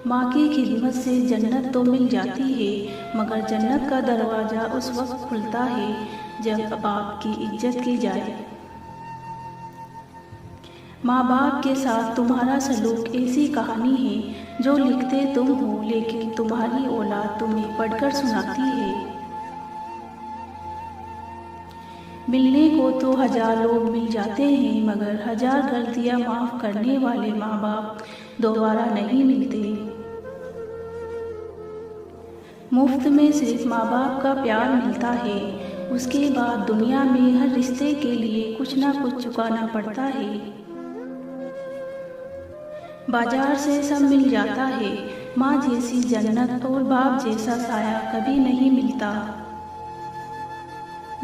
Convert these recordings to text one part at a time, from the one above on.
माँ की खिदमत से जन्नत तो मिल जाती है, मगर जन्नत का दरवाज़ा उस वक्त खुलता है जब बाप की इज्जत की जाए। माँ बाप के साथ तुम्हारा सलूक ऐसी कहानी है जो लिखते तुम हो, लेकिन तुम्हारी औलाद तुम्हें पढ़कर सुनाती है। मिलने को तो 1000 लोग मिल जाते हैं, मगर 1000 गलतियाँ माफ़ करने वाले माँ बाप दोबारा नहीं मिलते। मुफ्त में सिर्फ माँ बाप का प्यार मिलता है, उसके बाद दुनिया में हर रिश्ते के लिए कुछ ना कुछ चुकाना पड़ता है। बाजार से सब मिल जाता है, माँ जैसी जन्नत और बाप जैसा साया कभी नहीं मिलता।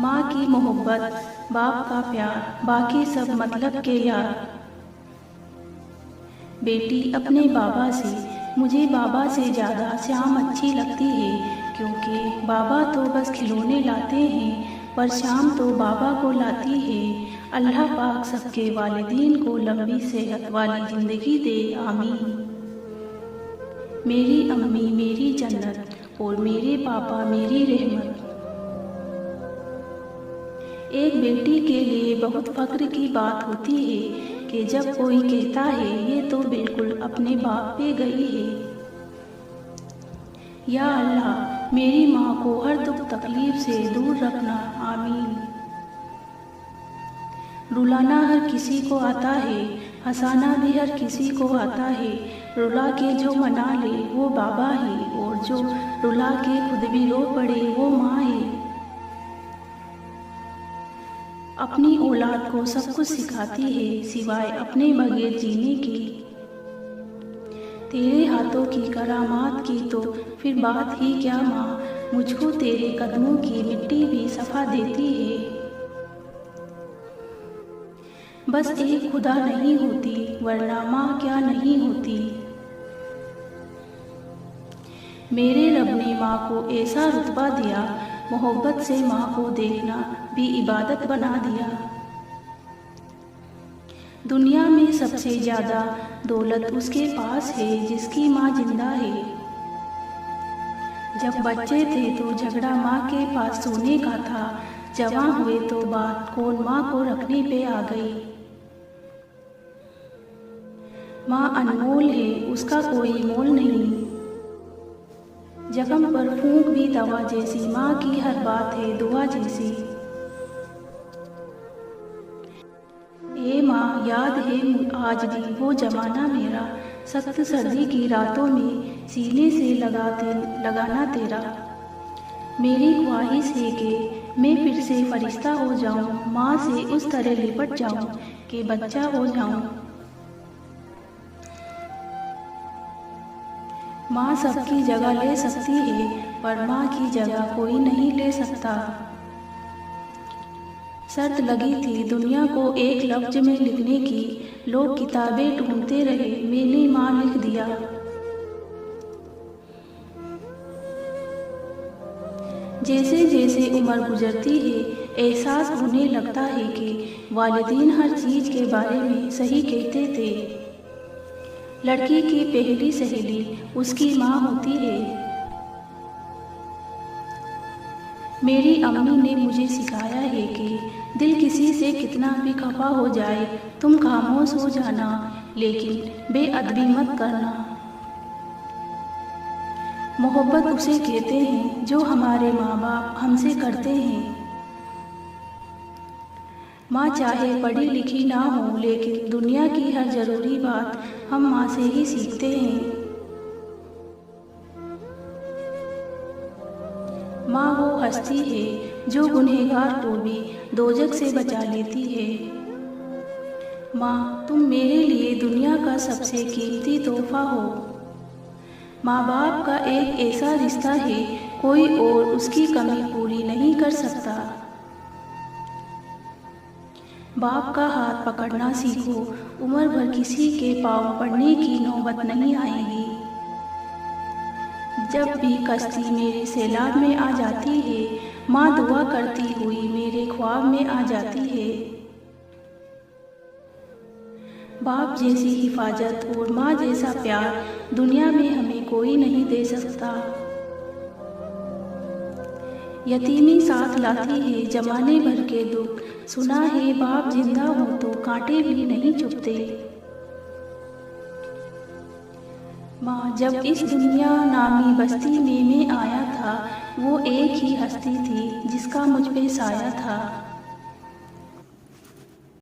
माँ की मोहब्बत, बाप का प्यार, बाकी सब मतलब के यार। बेटी अपने बाबा से, मुझे बाबा से ज़्यादा श्याम अच्छी लगती है, क्योंकि बाबा तो बस खिलौने लाते हैं, पर श्याम तो बाबा को लाती है। अल्लाह पाक सबके वालिदीन को लंबी सेहत वाली ज़िंदगी दे, आमीन। मेरी अम्मी मेरी जन्नत और मेरे पापा मेरी रहमत। एक बेटी के लिए बहुत फ़ख्र की बात होती है कि जब कोई कहता है ये तो बिल्कुल अपने बाप पे गई है। या अल्लाह, मेरी माँ को हर दुख तकलीफ़ से दूर रखना, आमीन। रुलाना हर किसी को आता है, हंसाना भी हर किसी को आता है। रुला के जो मना ले वो बाबा है, और जो रुला के खुद भी रो पड़े वो माँ है। अपनी औलाद को सब कुछ सिखाती है, सिवाय अपने बगैर जीने की। तेरे हाथों की करामात की तो फिर बात ही क्या माँ, मुझको तेरे कदमों की मिट्टी भी सफा देती है। बस एक खुदा नहीं होती, वरना माँ क्या नहीं होती। मेरे रब ने माँ को ऐसा रुतबा दिया, मोहब्बत से माँ को देखना भी इबादत बना दिया। दुनिया में सबसे ज़्यादा दौलत उसके पास है जिसकी माँ जिंदा है। जब बच्चे थे तो झगड़ा माँ के पास सोने का था, जवान हुए तो बात कौन माँ को रखने पे आ गई। माँ अनमोल है, उसका कोई मोल नहीं। जख्म पर फूंक भी दवा जैसी, माँ की हर बात है दुआ जैसी। ए माँ, याद है आज भी वो जमाना मेरा, सख्त सर्दी की रातों में सीने से लगाना तेरा। मेरी ख्वाहिश है कि मैं फिर से फरिश्ता हो जाऊं, माँ से उस तरह लिपट जाऊं कि बच्चा हो जाऊं। माँ सबकी जगह ले सकती है, पर माँ की जगह कोई नहीं ले सकता। शर्त लगी थी दुनिया को एक लफ्ज में लिखने की, लोग किताबें ढूंढते रहे, मैंने माँ लिख दिया। जैसे जैसे उम्र गुजरती है, एहसास होने लगता है कि वालिदीन हर चीज़ के बारे में सही कहते थे। लड़की की पहली सहेली उसकी माँ होती है। मेरी अम्मी ने मुझे सिखाया है कि दिल किसी से कितना भी खफा हो जाए, तुम खामोश हो जाना, लेकिन बेअदबी मत करना। मोहब्बत उसे कहते हैं जो हमारे माँ बाप हमसे करते हैं। माँ चाहे पढ़ी लिखी ना हो, लेकिन दुनिया की हर ज़रूरी बात हम माँ से ही सीखते हैं। माँ वो हस्ती है जो गुनहगार को भी दोजख से बचा लेती है। माँ, तुम मेरे लिए दुनिया का सबसे कीमती तोहफा हो। माँ बाप का एक ऐसा रिश्ता है, कोई और उसकी कमी पूरी नहीं कर सकता। बाप का हाथ पकड़ना सीखो, उम्र भर किसी के पाँव पड़ने की नौबत नहीं आएगी। जब भी कश्ती मेरे सैलाब में आ जाती है, माँ दुआ करती हुई मेरे ख्वाब में आ जाती है। बाप जैसी हिफाजत और माँ जैसा प्यार दुनिया में हमें कोई नहीं दे सकता। यतीमी साथ लाती है जमाने भर के दुख, सुना है बाप जिंदा हो तो कांटे भी नहीं चुभते। माँ, जब इस दुनिया नामी बस्ती में मैं आया था, वो एक ही हस्ती थी जिसका मुझ पे साया था।